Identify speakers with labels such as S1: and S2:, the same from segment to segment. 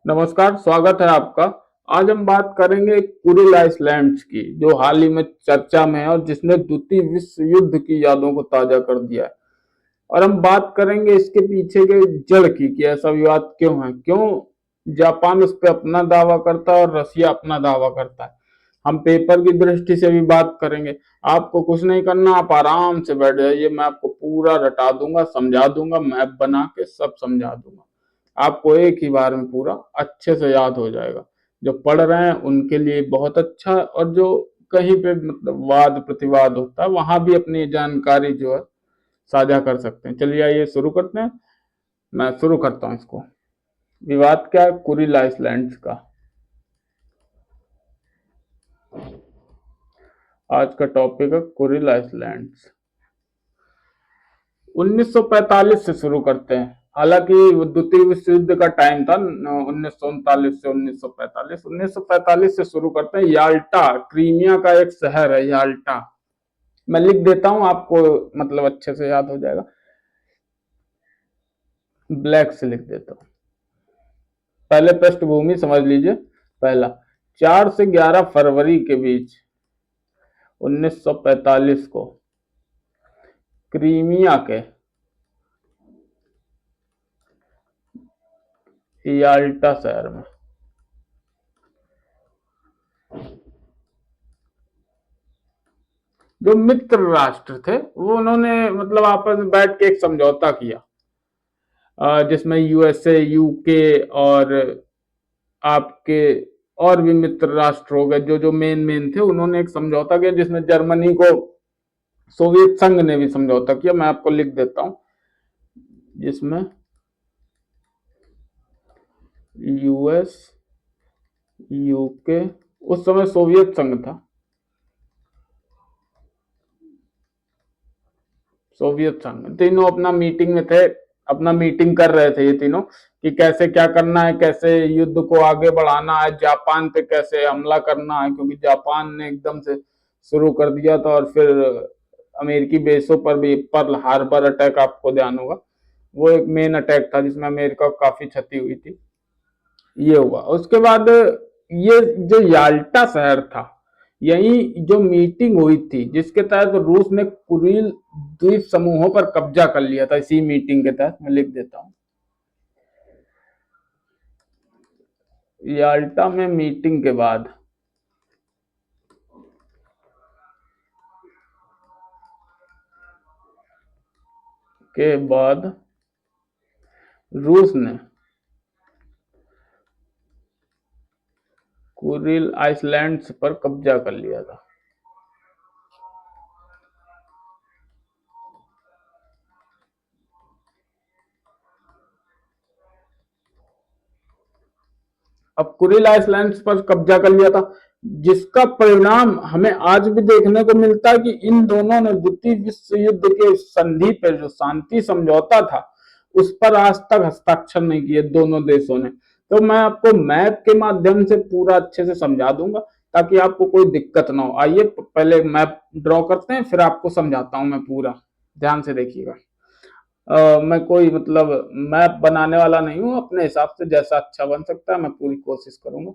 S1: नमस्कार, स्वागत है आपका। आज हम बात करेंगे कुरिल आइसलैंड्स की, जो हाल ही में चर्चा में है और जिसने द्वितीय विश्व युद्ध की यादों को ताजा कर दिया है। और हम बात करेंगे इसके पीछे के जड़ की कि ऐसा विवाद क्यों है, क्यों जापान उस पर अपना दावा करता है और रसिया अपना दावा करता है। हम पेपर की दृष्टि से भी बात करेंगे। आपको कुछ नहीं करना, आप आराम से बैठ जाइए, मैं आपको पूरा रटा दूंगा, समझा दूंगा, मैप बना के सब समझा दूंगा। आपको एक ही बार में पूरा अच्छे से याद हो जाएगा। जो पढ़ रहे हैं उनके लिए बहुत अच्छा, और जो कहीं पे मतलब वाद प्रतिवाद होता है वहां भी अपनी जानकारी जो है साझा कर सकते हैं। चलिए आइए शुरू करते हैं। मैं शुरू करता हूँ इसको। विवाद क्या है कुरिल आइसलैंड्स का। आज का टॉपिक है कुरिल आइसलैंड्स। 1945 से शुरू करते हैं। हालांकि द्वितीय विश्व युद्ध का टाइम था 1939 से 1945। 1945 से शुरू करते हैं। याल्टा क्रीमिया का एक शहर है याल्टा। मैं लिख देता हूं, आपको मतलब अच्छे से याद हो जाएगा। ब्लैक से लिख देता हूं। पहले पृष्ठभूमि समझ लीजिए। पहला, 4 से 11 फरवरी के बीच 1945 को क्रीमिया के याल्टा शहर में जो मित्र राष्ट्र थे वो उन्होंने मतलब आपस में बैठ के एक समझौता किया, जिसमें यूएसए, यूके और आपके और भी मित्र राष्ट्र हो गए। जो जो मेन थे उन्होंने एक समझौता किया, जिसमें जर्मनी को सोवियत संघ ने भी समझौता किया। मैं आपको लिख देता हूं, जिसमें यूएस, यूके, उस समय सोवियत संघ था, सोवियत संघ, तीनों अपना मीटिंग में थे। अपना मीटिंग कर रहे थे ये तीनों कि कैसे क्या करना है, कैसे युद्ध को आगे बढ़ाना है, जापान पे कैसे हमला करना है, क्योंकि जापान ने एकदम से शुरू कर दिया था। और फिर अमेरिकी बेसों पर भी पर्ल हार्बर अटैक, आपको ध्यान होगा, वो एक मेन अटैक था जिसमें अमेरिका को काफी क्षति हुई थी। ये हुआ। उसके बाद ये जो याल्टा शहर था, यही जो मीटिंग हुई थी जिसके तहत रूस ने कुरिल द्वीप समूहों पर कब्जा कर लिया था। इसी मीटिंग के तहत मैं लिख देता हूं, याल्टा में मीटिंग के बाद रूस ने कुरिल आइसलैंड्स पर कब्जा कर लिया था। अब कुरिल आइसलैंड्स पर कब्जा कर लिया था, जिसका परिणाम हमें आज भी देखने को मिलता है कि इन दोनों ने द्वितीय विश्व युद्ध के संधि पर जो शांति समझौता था उस पर आज तक हस्ताक्षर नहीं किए दोनों देशों ने। तो मैं आपको मैप के माध्यम से पूरा अच्छे से समझा दूंगा ताकि आपको कोई दिक्कत ना हो। आइए पहले मैप ड्रॉ करते हैं, फिर आपको समझाता हूं मैं पूरा। ध्यान से देखिएगा। मैं कोई मतलब मैप बनाने वाला नहीं हूँ, अपने हिसाब से जैसा अच्छा बन सकता है मैं पूरी कोशिश करूंगा।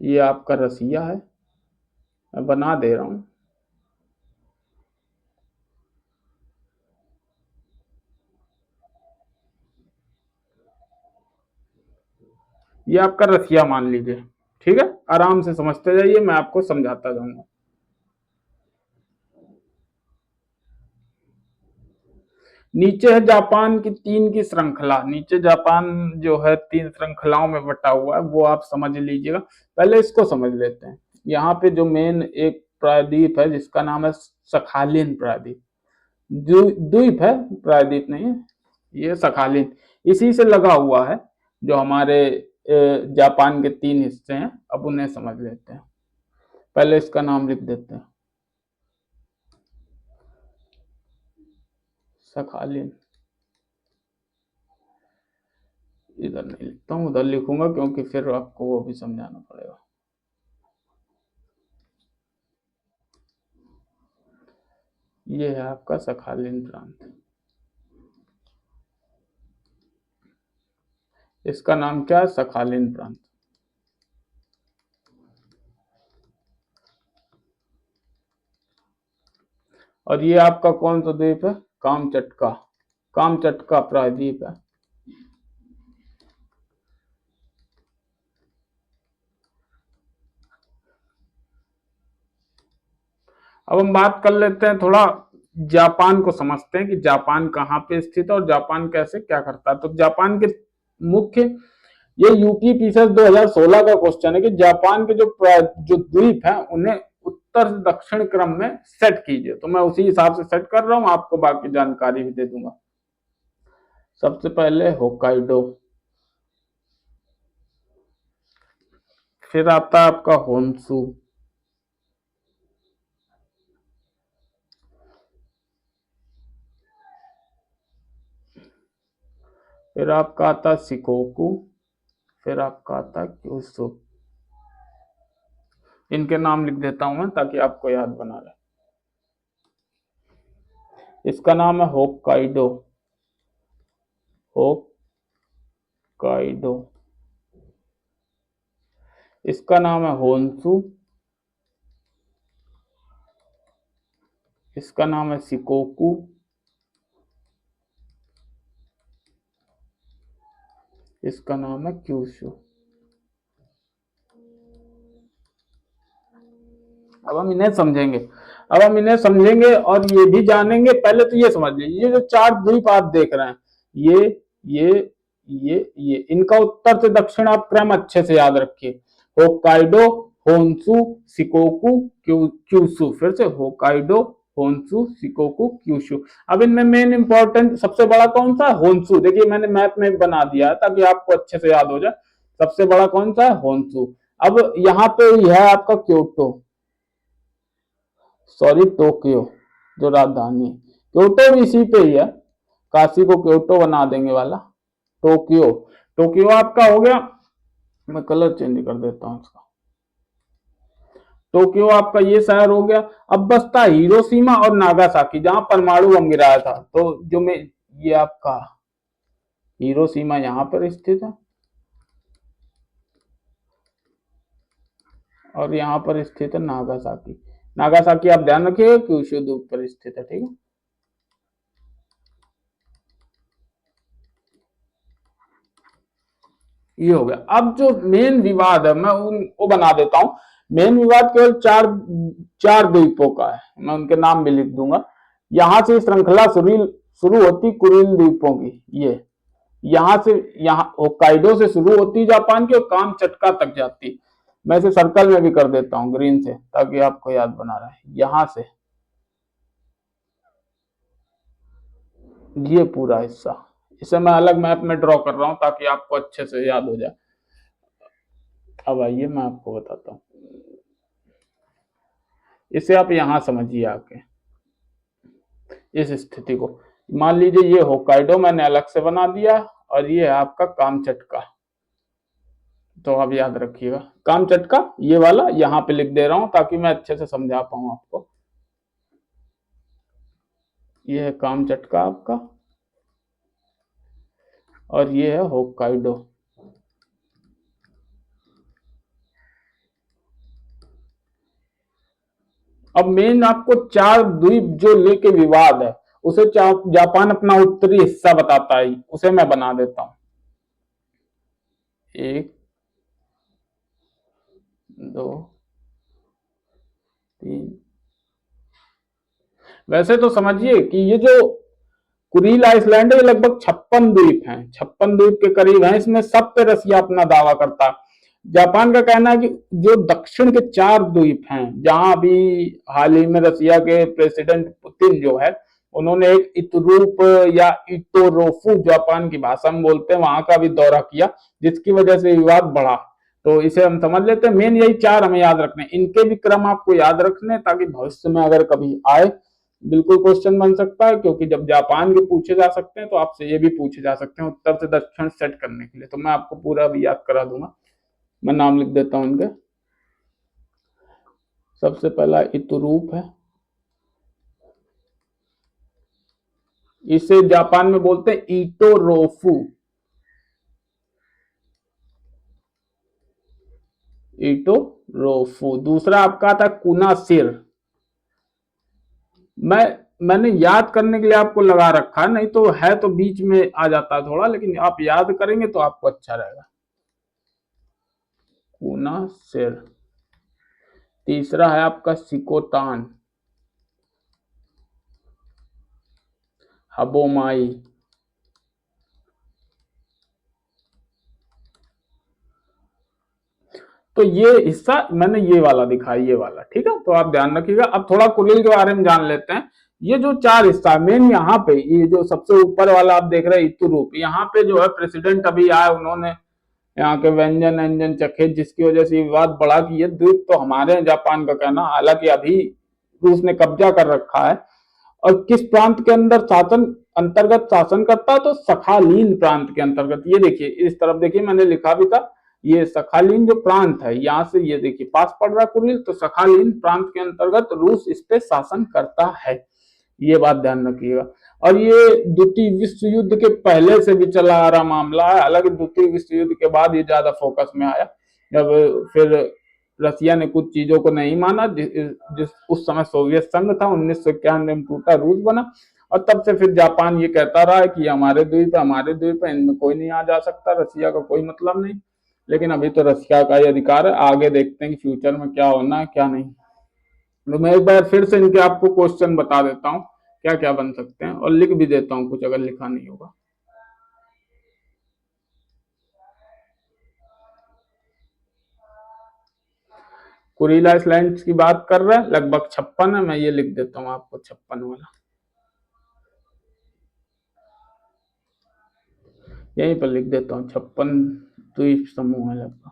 S1: ये आपका रसिया है, मैं बना दे रहा हूँ। ये आपका रसिया मान लीजिए। ठीक है, आराम से समझते जाइए, मैं आपको समझाता जाऊंगा। नीचे है जापान की तीन की श्रृंखला। नीचे जापान जो है तीन श्रृंखलाओं में बटा हुआ है, वो आप समझ लीजिएगा। पहले इसको समझ लेते हैं। यहाँ पे जो मेन एक प्रायद्वीप है जिसका नाम है सखालिन प्रायद्वीप। द्वीप है, प्रायद्वीप नहीं है। ये सखालिन इसी से लगा हुआ है। जो हमारे जापान के तीन हिस्से हैं, अब उन्हें समझ लेते हैं। पहले इसका नाम लिख देते हैं, सखालिन। इधर नहीं लिखता हूँ, उधर लिखूंगा क्योंकि फिर आपको वो भी समझाना पड़ेगा। ये है आपका सखालिन प्रांत। इसका नाम क्या है? सखालिन प्रांत। और ये आपका कौन सा द्वीप है? कामचटका। कामचटका प्रायद्वीप है। अब हम बात कर लेते हैं थोड़ा जापान को, समझते हैं कि जापान कहाँ पे स्थित है और जापान कैसे क्या करता है। तो जापान के मुख्य, ये यूपी पीसीएस 2016 का क्वेश्चन है कि जापान के जो द्वीप है उन्हें उत्तर से दक्षिण क्रम में सेट कीजिए। तो मैं उसी हिसाब से सेट कर रहा हूं, आपको बाकी जानकारी भी दे दूंगा। सबसे पहले होक्काइडो, फिर आता है आपका होन्शु, फिर आपका आता है शिकोकू, फिर आपका आता है क्यूशु। इनके नाम लिख देता हूं मैं ताकि आपको याद बना रहे। इसका नाम है होक्काइडो, होक्काइडो। इसका नाम है होन्शु, इसका नाम है शिकोकू, इसका नाम है क्यूशु। अब हम इन्हें समझेंगे, और ये भी जानेंगे। पहले तो ये समझ लीजिए, ये जो चार द्वीप आप देख रहे हैं, ये ये ये इनका उत्तर से दक्षिण आप क्रम अच्छे से याद रखिए। Hokkaido, Honshu, Shikoku, Kyushu. फिर से होक्काइडो, होन्शु, शिकोकू, क्यूशु। अब इनमें मेन इंपॉर्टेंट सबसे बड़ा कौन सा है? होन्शु। देखिए मैंने मैप में भी बना दिया है ताकि आपको अच्छे से याद हो जाए। सबसे बड़ा कौन सा है? होन्शु। अब यहाँ पे यह है आपका क्योटो, सॉरी टोक्यो, जो राजधानी, क्योटो भी इसी पे ही है, काशी को क्योटो बना देंगे वाला। टोक्यो, टोक्यो आपका हो गया। मैं कलर चेंज कर देता हूं इसका। टोक्यो आपका ये शहर हो गया। अब बसता हिरोशिमा और नागासाकी, जहां परमाणु बम गिराया था। तो जो मैं, ये आपका हिरोशिमा यहां पर स्थित है और यहाँ पर स्थित है नागासाकी। नागासाकी आप ध्यान रखिएगा क्यूशु द्वीप पर स्थित है, ठीक है। ये हो गया। अब जो मेन विवाद है मैं उनको बना देता हूं। मेन विवाद केवल चार चार द्वीपों का है, मैं उनके नाम भी लिख दूंगा। यहां से श्रृंखला शुरू होती कुरिल द्वीपों की। ये यहां से, यहाँ होक्काइडो से शुरू होती जापान की और कामचटका तक जाती। मैं इसे सर्कल में भी कर देता हूँ ग्रीन से ताकि आपको याद बना रहे। यहां से ये पूरा हिस्सा, इसे मैं अलग मैप में ड्रॉ कर रहा हूं ताकि आपको अच्छे से याद हो जाए। अब आइए मैं आपको बताता हूँ, इसे आप यहां समझिए आके इस स्थिति को। मान लीजिए ये होक्काइडो मैंने अलग से बना दिया और ये है आपका कामचटका। तो आप याद रखिएगा कामचटका ये वाला यहां पे लिख दे रहा हूं ताकि मैं अच्छे से समझा पाऊं आपको। ये है कामचटका आपका और ये है होक्काइडो। अब मेन आपको चार द्वीप जो लेके विवाद है उसे जापान अपना उत्तरी हिस्सा बताता है, उसे मैं बना देता हूं। एक, दो, तीन। वैसे तो समझिए कि ये जो कुरील आइसलैंड है ये लगभग 56 द्वीप हैं, 56 द्वीप के करीब हैं। इसमें सब पे रसिया अपना दावा करता है। जापान का कहना है कि जो दक्षिण के चार द्वीप हैं, जहां अभी हाल ही में रसिया के प्रेसिडेंट पुतिन जो है उन्होंने एक इतरूप या इटोरोफू जापान की भाषा में बोलते हैं वहां का भी दौरा किया, जिसकी वजह से विवाद बढ़ा। तो इसे हम समझ लेते हैं। मेन यही चार हमें याद रखने, इनके भी क्रम आपको याद रखने ताकि भविष्य में अगर कभी आए बिल्कुल क्वेश्चन बन सकता है। क्योंकि जब जापान के पूछे जा सकते हैं तो आपसे ये भी पूछे जा सकते हैं उत्तर से दक्षिण सेट करने के लिए। तो मैं आपको पूरा भी याद करा दूंगा। मैं नाम लिख देता हूं इनके। सबसे पहला इतुरूप है, इसे जापान में बोलते हैं इटोरोफू। इटोरोफू। दूसरा आपका आता है कुनासिर। मैंने याद करने के लिए आपको लगा रखा है, नहीं तो है तो बीच में आ जाता है थोड़ा, लेकिन आप याद करेंगे तो आपको अच्छा रहेगा। कुनासिर। तीसरा है आपका सिकोतान, हबोमाई। तो ये हिस्सा मैंने ये वाला दिखाया, ये वाला, ठीक है, तो आप ध्यान रखिएगा। अब थोड़ा कुरिल के बारे में जान लेते हैं। ये जो चार हिस्सा मेन, यहाँ पे ये जो सबसे ऊपर वाला आप देख रहे हैं इतुरूप, यहाँ पे जो है प्रेसिडेंट अभी आए, उन्होंने यहाँ के व्यंजन व्यंजन चखे, जिसकी वजह से विवाद बढ़ा कि ये द्वीप तो हमारे हैं, जापान का कहना। हालांकि अभी रूस ने कब्जा कर रखा है। और किस प्रांत के अंदर शासन अंतर्गत शासन करता है, तो सखालीन प्रांत के अंतर्गत। ये देखिए इस तरफ देखिए, मैंने लिखा भी था, ये सखालीन जो प्रांत है, यहाँ से ये देखिए पास पड़ रहा कुरिल, तो सखालीन प्रांत के अंतर्गत रूस इस पे शासन करता है। ये बात ध्यान रखिएगा। और ये द्वितीय विश्व युद्ध के पहले से भी चला आ रहा मामला है। हालांकि द्वितीय विश्व युद्ध के बाद ये ज्यादा फोकस में आया, जब फिर रसिया ने कुछ चीजों को नहीं माना। जिस उस समय सोवियत संघ था, 1991 में टूटा, रूस बना। और तब से फिर जापान ये कहता रहा है कि हमारे द्वीप है, हमारे द्वीप है, इनमें कोई नहीं आ जा सकता, रसिया का कोई मतलब नहीं। लेकिन अभी तो रसिया का ही अधिकार है, आगे देखते हैं कि फ्यूचर में क्या होना है क्या नहीं। तो मैं एक बार फिर से इनके आपको क्वेश्चन बता देता हूँ क्या क्या बन सकते हैं, और लिख भी देता हूँ कुछ अगर लिखा नहीं होगा। कुरीला आइलैंड्स की बात कर रहे हैं, लगभग 56 है। मैं ये लिख देता हूँ आपको 56 वाला, यहीं पर लिख देता हूँ 56 द्वीप समूह है लगभग।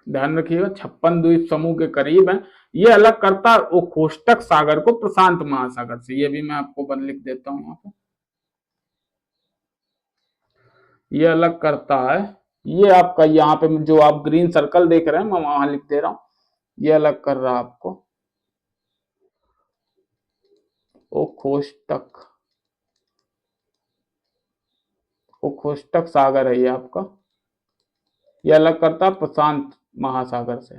S1: ध्यान रखिएगा 56 द्वीप समूह के करीब है। ये अलग करता है ओखोष्टक सागर को प्रशांत महासागर से। ये भी मैं आपको बन लिख देता हूँ यहाँ पे। ये अलग करता है, ये आपका यहाँ पे जो आप ग्रीन सर्कल देख रहे हैं, मैं वहां लिख दे रहा हूँ। ये अलग कर रहा है आपको ओखोष्टक, ओखोष्टक सागर है ये आपका। ये अलग करता है प्रशांत महासागर से।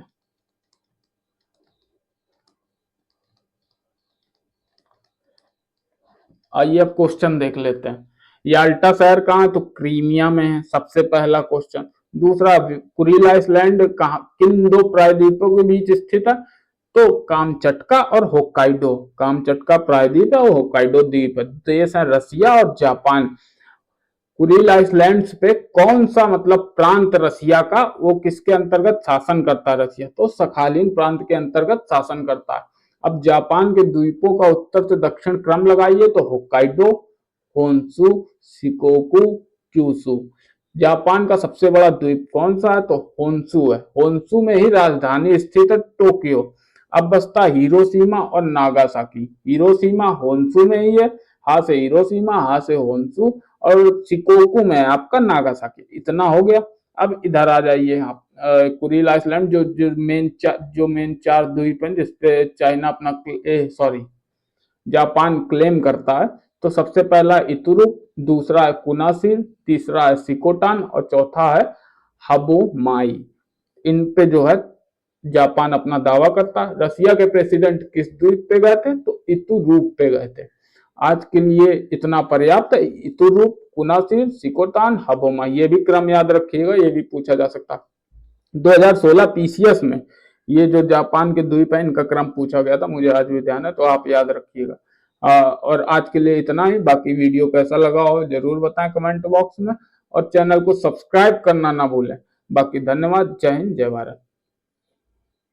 S1: आइए अब क्वेश्चन देख लेते हैं। याल्टा शहर कहाँ है, तो क्रीमिया में है, सबसे पहला क्वेश्चन। दूसरा, कुरिल आइलैंड कहाँ, किन दो प्रायद्वीपों के बीच स्थित है, तो कामचटका और होक्काइडो। कामचटका प्रायद्वीप है और होक्काइडो द्वीप है। देश है रसिया और जापान। कुरिल आइलैंड्स पे कौन सा मतलब प्रांत रसिया का, वो किसके अंतर्गत शासन करता है रसिया, तो सखालीन प्रांत के अंतर्गत शासन करता है। अब जापान के द्वीपों का उत्तर से दक्षिण क्रम लगाइए, तो Hokkaido, Honshu, Shikoku, Kyushu. Japan का सबसे बड़ा द्वीप कौन सा है, तो होन्शु है। होन्शु में ही राजधानी स्थित है टोक्यो। अब बसता हिरोशिमा और नागासाकी। हिरोशिमा होन्शु में ही है, हा से हिरोशिमा, हा से होन्शु, और शिकोकू में आपका नागासाकी। इतना हो गया। अब इधर आ जाइए आप, कुरिल आइलैंड जो मेन चार द्वीप हैं जिसपे चाइना अपना सॉरी जापान क्लेम करता है, तो सबसे पहला इतुरुप, दूसरा है कुनासिर, तीसरा है सिकोटान, और चौथा है हबोमाई। इन पे जो है जापान अपना दावा करता है। रसिया के प्रेसिडेंट किस द्वीप पे गए थे, तो इतुरूप पे गए थे। आज के लिए इतना पर्याप्त है। इतुरूप, कुनासिर, सिकोटान, हबोमा, ये भी क्रम याद रखिएगा, ये भी पूछा जा सकता है। 2016 पीसीएस में ये जो जापान के द्वीप है इनका क्रम पूछा गया था, मुझे आज भी ध्यान है, तो आप याद रखिएगा। और आज के लिए इतना ही। बाकी वीडियो कैसा लगा हो जरूर बताएं कमेंट बॉक्स में, और चैनल को सब्सक्राइब करना ना भूलें। बाकी धन्यवाद। जय हिंद, जय भारत।